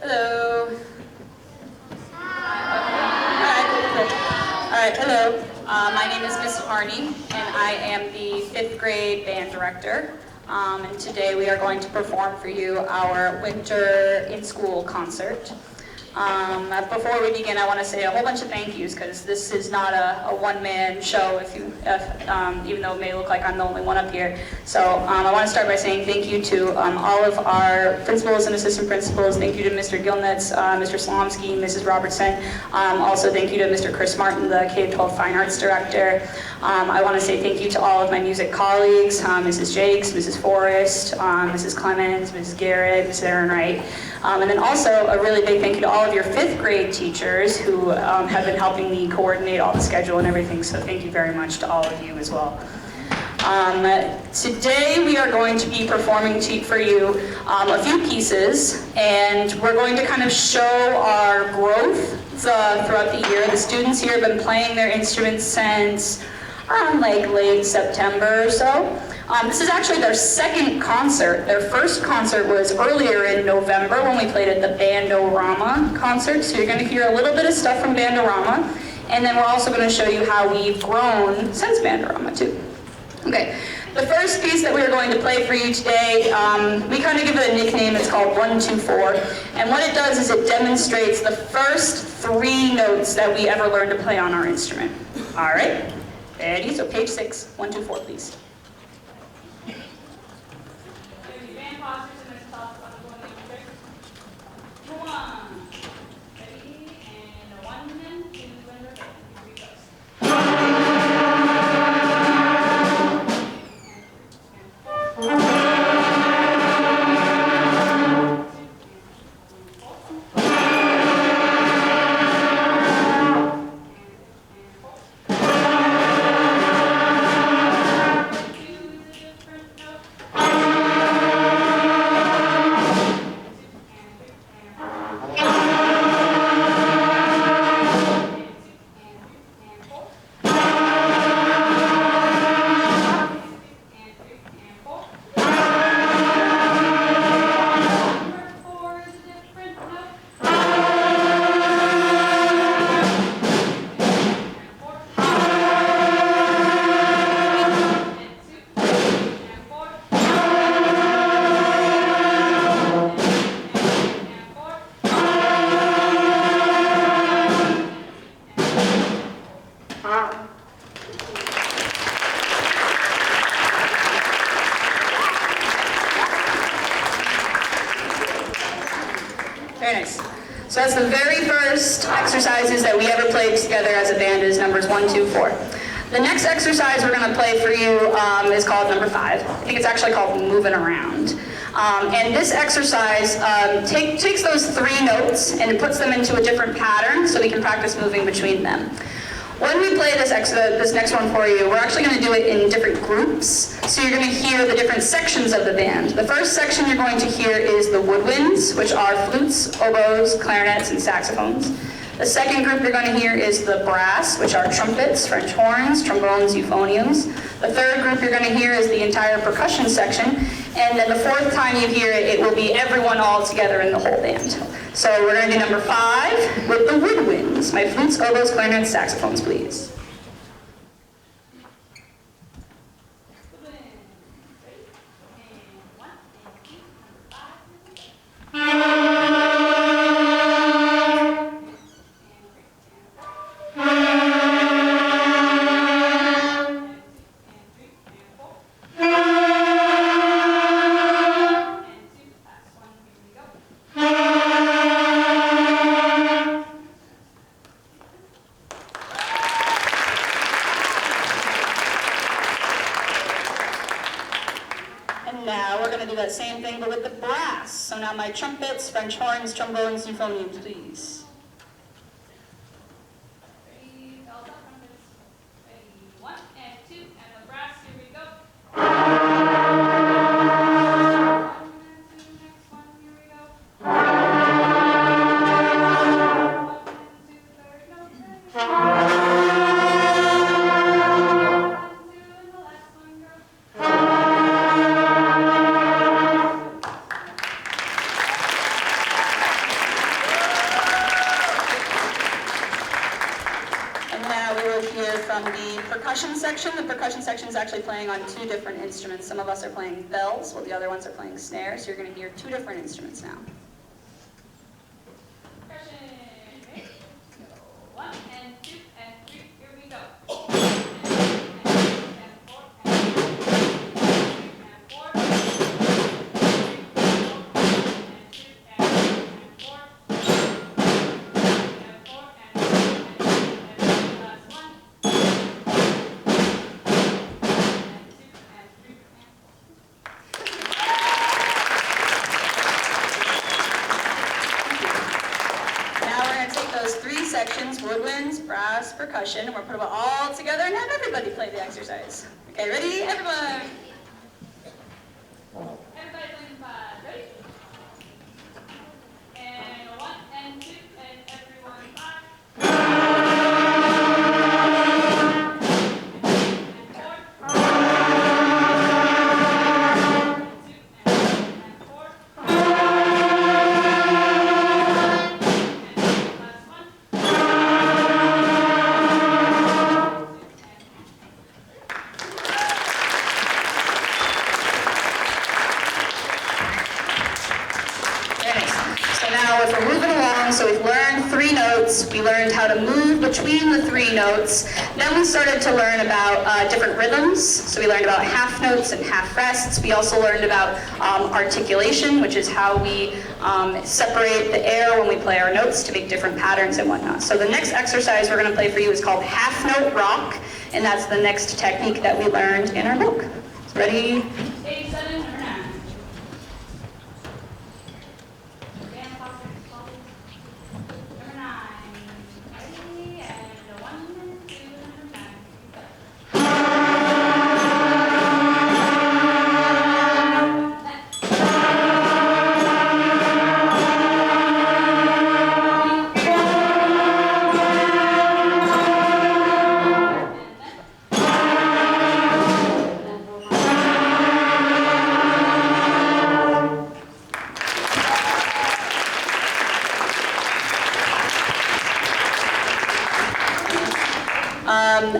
Hello. All right, hello. My name is Miss Harney, and I am the 5th grade band director. And today we are going to perform for you our Winter in School concert. Before we begin, I want to say a whole bunch of thank yous, because this is not a one-man show, even though it may look like I'm the only one up here. So I want to start by saying thank you to all of our principals and assistant principals. Thank you to Mr. Gilnitz, Mr. Slomsky, Mrs. Robertson. Also thank you to Mr. Chris Martin, the K-12 Fine Arts Director. I want to say thank you to all of my music colleagues, Mrs. Jakes, Mrs. Forrest, Mrs. Clemens, Mrs. Garrett, Mrs. Aaron Wright. And then also a really big thank you to all of your 5th grade teachers who have been helping me coordinate all the schedule and everything, so thank you very much to all of you as well. Today we are going to be performing for you a few pieces, and we're going to kind of show our growth throughout the year. The students here have been playing their instruments since around like late September or so. This is actually their 2nd concert. Their first concert was earlier in November when we played at the Bandorama concert. So you're going to hear a little bit of stuff from Bandorama. And then we're also going to show you how we've grown since Bandorama too. Okay, the first piece that we're going to play for you today, we kind of give it a nickname. It's called 1, 2, 4. And what it does is it demonstrates the first 3 notes that we ever learned to play on our instrument. All right, ready? So page 6, 1, 2, 4, please. Very nice. So that's the very first exercises that we ever played together as a band is numbers 1, 2, 4. The next exercise we're going to play for you is called number 5. I think it's actually called Moving Around. And this exercise takes those 3 notes and it puts them into a different pattern so we can practice moving between them. When we play this next one for you, we're actually going to do it in different groups. So you're going to hear the different sections of the band. The first section you're going to hear is the woodwinds, which are flutes, oboes, clarinets, and saxophones. The second group you're going to hear is the brass, which are trumpets, French horns, trombones, euphoniums. The third group you're going to hear is the entire percussion section. And then the 4th time you hear it, it will be everyone all together in the whole band. So we're going to do number 5 with the woodwinds. My flutes, oboes, clarinets, saxophones, please. Now we're going to do that same thing, but with the brass. So now my trumpets, French horns, trombones, euphoniums, please. Ready, 1 and 2, and the brass, here we go. 1 and 2, next one, here we go. 1 and 2, third note, ready. 1, 2, and the last one, go. from the percussion section. The percussion section is actually playing on two different instruments. Some of us are playing bells, while the other ones are playing snares. So you're going to hear two different instruments now. Percussion. Ready? Go. 1 and 2 and 3. Here we go. Sections, woodwinds, brass, percussion, and we're putting them all together and have everybody play the exercise. Okay, ready? Everyone. Everybody playing 5. Ready? And 1 and 2 and everyone 5. And 4. And 2 and 4. So we've learned 3 notes, we learned how to move between the 3 notes, then we started to learn about different rhythms, so we learned about half notes and half rests. We also learned about articulation, which is how we separate the air when we play our notes to make different patterns and whatnot. So the next exercise we're going to play for you is called half note rock, and that's the next technique that we learned in our book. Ready? 8, 7, or 9.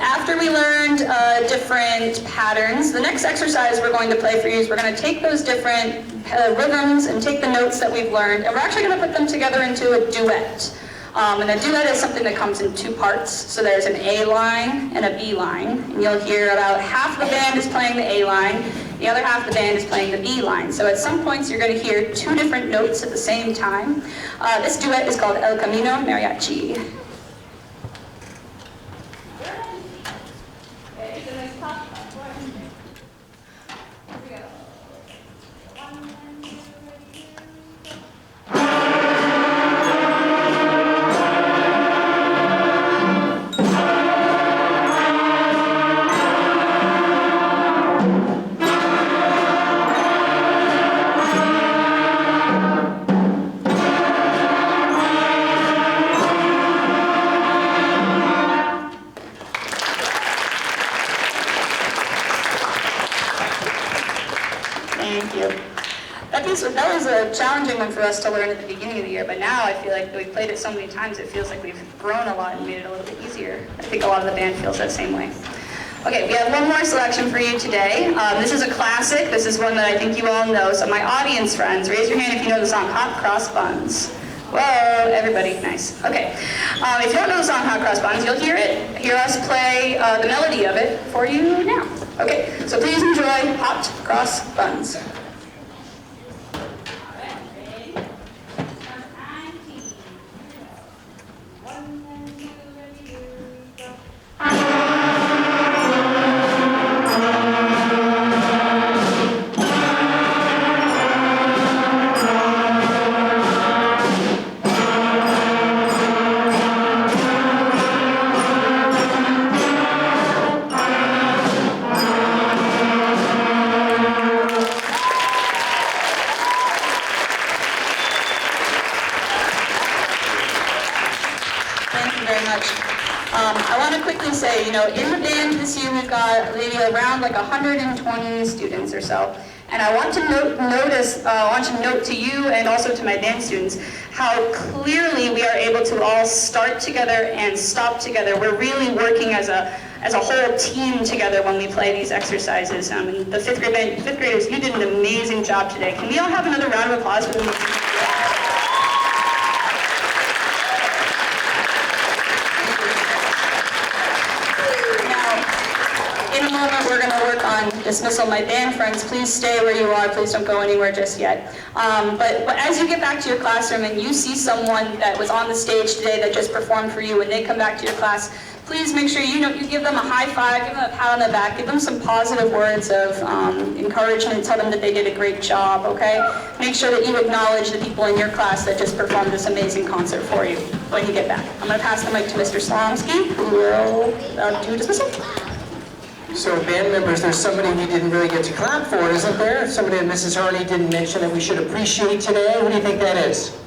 After we learned different patterns, the next exercise we're going to play for you is we're going to take those different rhythms and take the notes that we've learned, and we're actually going to put them together into a duet. And a duet is something that comes in 2 parts. So there's an A line and a B line, and you'll hear about half the band is playing the A line, the other half of the band is playing the B line. So at some points you're going to hear 2 different notes at the same time. This duet is called El Camino Mariachi. Thank you. That was a challenging one for us to learn at the beginning of the year, but now I feel like we've played it so many times, it feels like we've grown a lot and made it a little bit easier. I think a lot of the band feels that same way. Okay, we have one more selection for you today. This is a classic. This is one that I think you all know. So my audience friends, raise your hand if you know the song Hot Cross Buns. Whoa, everybody, nice. Okay, if you don't know the song Hot Cross Buns, you'll hear us play the melody of it for you now. Okay, so please enjoy Hot Cross Buns. I want to quickly say, in the band this year we've got maybe around like 120 students or so. And I want to note to you and also to my band students how clearly we are able to all start together and stop together. We're really working as a whole team together when we play these exercises. And the fifth graders, you did an amazing job today. Can we all have another round of applause for them? In a moment, we're going to work on dismissal. My band friends, please stay where you are. Please don't go anywhere just yet. But as you get back to your classroom and you see someone that was on the stage today that just performed for you, when they come back to your class, please make sure you give them a high five, give them a pat on the back, give them some positive words of encouragement, tell them that they did a great job, okay? Make sure that you acknowledge the people in your class that just performed this amazing concert for you when you get back. I'm going to pass the mic to Mr. Slomsky, who will do dismissal. So band members, there's somebody we didn't really get to clap for, isn't there? Somebody that Mrs. Harney didn't mention that we should appreciate today. Who do you think that is?